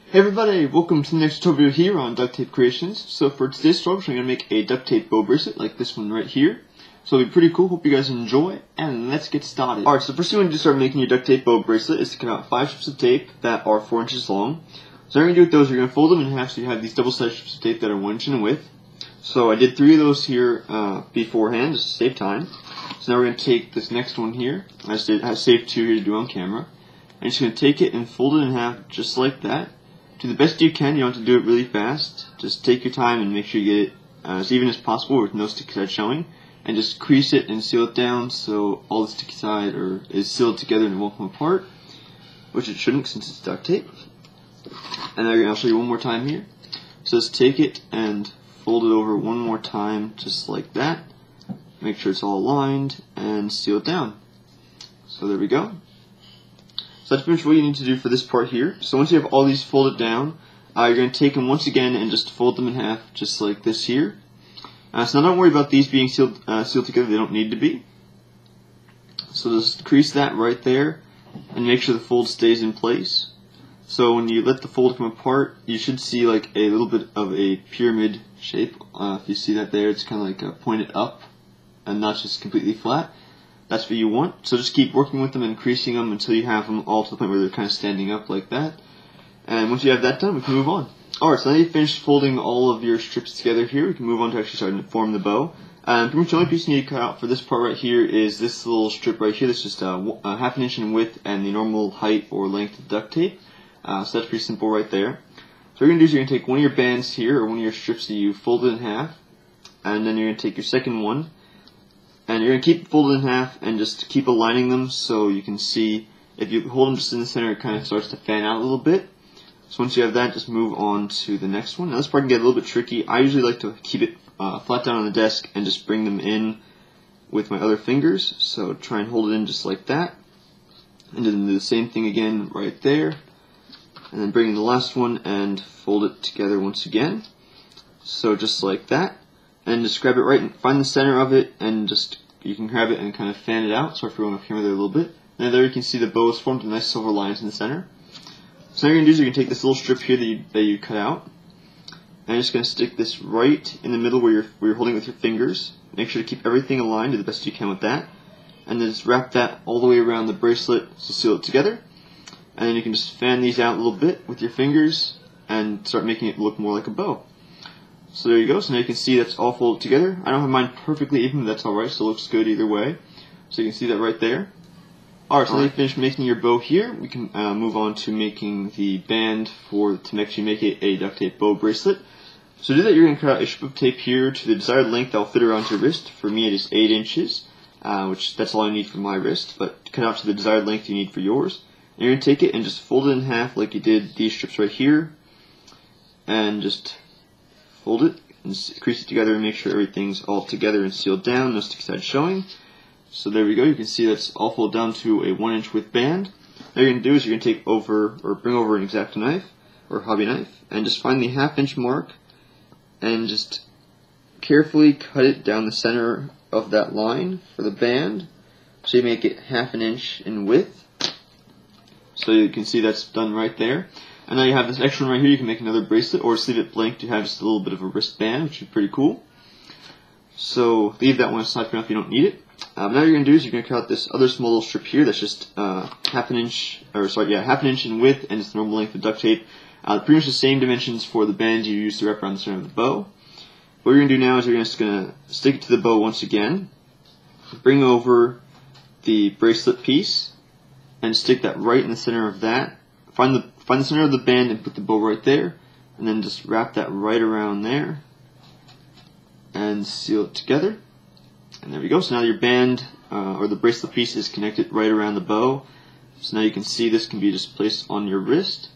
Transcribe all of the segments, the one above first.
Hey everybody, welcome to the next tutorial here on Duct Tape Creations. So for today's tutorial, I'm going to make a duct tape bow bracelet like this one right here. So it'll be pretty cool, hope you guys enjoy, and let's get started. Alright, so the first thing you want to start making your duct tape bow bracelet is to cut out 5 strips of tape that are 4 inches long. So what you're going to do with those, you're going to fold them in half so you have these double-sided strips of tape that are 1 inch in width. So I did 3 of those here beforehand, just to save time. So now we're going to take this next one here. I saved 2 here to do on camera. I'm just going to take it and fold it in half just like that. Do the best you can. You don't have to do it really fast. Just take your time and make sure you get it as even as possible with no sticky side showing. And just crease it and seal it down so all the sticky side is sealed together and it won't come apart. Which it shouldn't since it's duct tape. And I'll show you one more time here. So just take it and fold it over one more time just like that. Make sure it's all aligned and seal it down. So there we go. So that's pretty much what you need to do for this part here. So once you have all these folded down, you're going to take them once again and just fold them in half just like this here. So now don't worry about these being sealed together, they don't need to be. So just crease that right there and make sure the fold stays in place. So when you let the fold come apart, you should see like a little bit of a pyramid shape. If you see that there, it's kind of like pointed up and not just completely flat. That's what you want. So just keep working with them and creasing them until you have them all to the point where they're kind of standing up like that. And once you have that done, we can move on. Alright, so now you've finished folding all of your strips together here, we can move on to actually starting to form the bow. And pretty much the only piece you need to cut out for this part right here is this little strip right here that's just a half an inch in width and the normal height or length of duct tape. So that's pretty simple right there. So what you're going to do is you're going to take one of your bands here, or one of your strips that you folded in half, and then you're going to take your second one, and you're going to keep it folded in half and just keep aligning them so you can see, if you hold them just in the center, it kind of starts to fan out a little bit. So once you have that, just move on to the next one. Now this part can get a little bit tricky. I usually like to keep it flat down on the desk and just bring them in with my other fingers. So try and hold it in just like that. And then do the same thing again right there. And then bring in the last one and fold it together once again. So just like that. And just grab it right and find the center of it, and just you can grab it and kind of fan it out. Sorry for going off camera there a little bit. And there you can see the bow is formed with nice silver lines in the center. So now you're going to do is you're going to take this little strip here that you cut out, and you're just going to stick this right in the middle where you're holding it with your fingers. Make sure to keep everything aligned, do the best you can with that. And then just wrap that all the way around the bracelet to seal it together. And then you can just fan these out a little bit with your fingers and start making it look more like a bow. So there you go. So now you can see that's all folded together. I don't have mine perfectly even, but that's alright, so it looks good either way. So you can see that right there. Alright, so now you finished making your bow here. We can move on to making the band to actually make it a duct tape bow bracelet. So to do that, you're going to cut out a strip of tape here to the desired length that will fit around your wrist. For me, it is 8 inches, which that's all I need for my wrist, but cut out to the desired length you need for yours. And you're going to take it and just fold it in half like you did these strips right here, and just fold it and crease it together and make sure everything's all together and sealed down, no sticky side showing. So there we go, you can see that's all folded down to a 1 inch width band. Now you're going to do is you're going to bring over an X-Acto knife or hobby knife and just find the ½ inch mark and just carefully cut it down the center of that line for the band so you make it ½ inch in width. So you can see that's done right there. And now you have this extra one right here, you can make another bracelet or just leave it blank to have just a little bit of a wristband, which is pretty cool. So leave that one aside for now if you don't need it. Now what you're going to do is you're going to cut out this other small little strip here that's just ½ inch in width, and it's the normal length of duct tape. Pretty much the same dimensions for the band you use to wrap around the center of the bow. What you're going to do now is you're just going to stick it to the bow once again, bring over the bracelet piece, and stick that right in the center of that. Find the center of the band and put the bow right there, and then just wrap that right around there and seal it together. And there we go. So now your band or the bracelet piece is connected right around the bow. So now you can see this can be just placed on your wrist,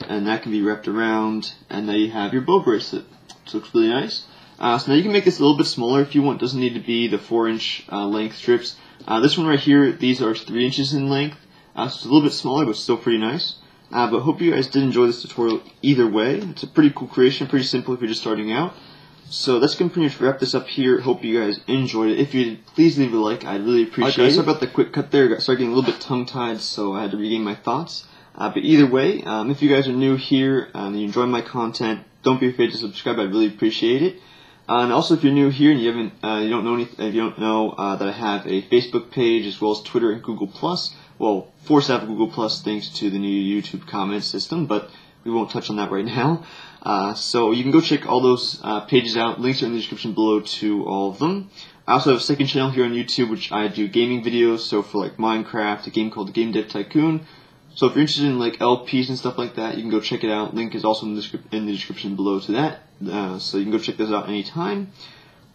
and that can be wrapped around, and now you have your bow bracelet. So it looks really nice. So now you can make this a little bit smaller if you want. It doesn't need to be the 4 inch length strips. This one right here, these are 3 inches in length. So it's a little bit smaller, but still pretty nice. But hope you guys did enjoy this tutorial either way. It's a pretty cool creation, pretty simple if you're just starting out. So that's going to pretty much wrap this up here. Hope you guys enjoyed it. If you did, please leave a like. I'd really appreciate it. Sorry about the quick cut there. I started getting a little bit tongue-tied, so I had to regain my thoughts. But either way, if you guys are new here and you enjoy my content, don't be afraid to subscribe. I'd really appreciate it. And also, if you're new here and you don't know anything, if you don't know that I have a Facebook page as well as Twitter and Google+. Well, forced to have Google+ thanks to the new YouTube comment system, but we won't touch on that right now. So you can go check all those pages out. Links are in the description below to all of them. I also have a second channel here on YouTube, which I do gaming videos. So for like Minecraft, a game called Game Dev Tycoon. So if you're interested in like LPs and stuff like that, you can go check it out. Link is also in the description below to that. So you can go check those out anytime.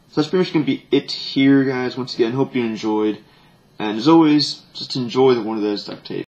So that's pretty much going to be it here, guys. Once again, hope you enjoyed. And as always, just enjoy the one of those duct tape.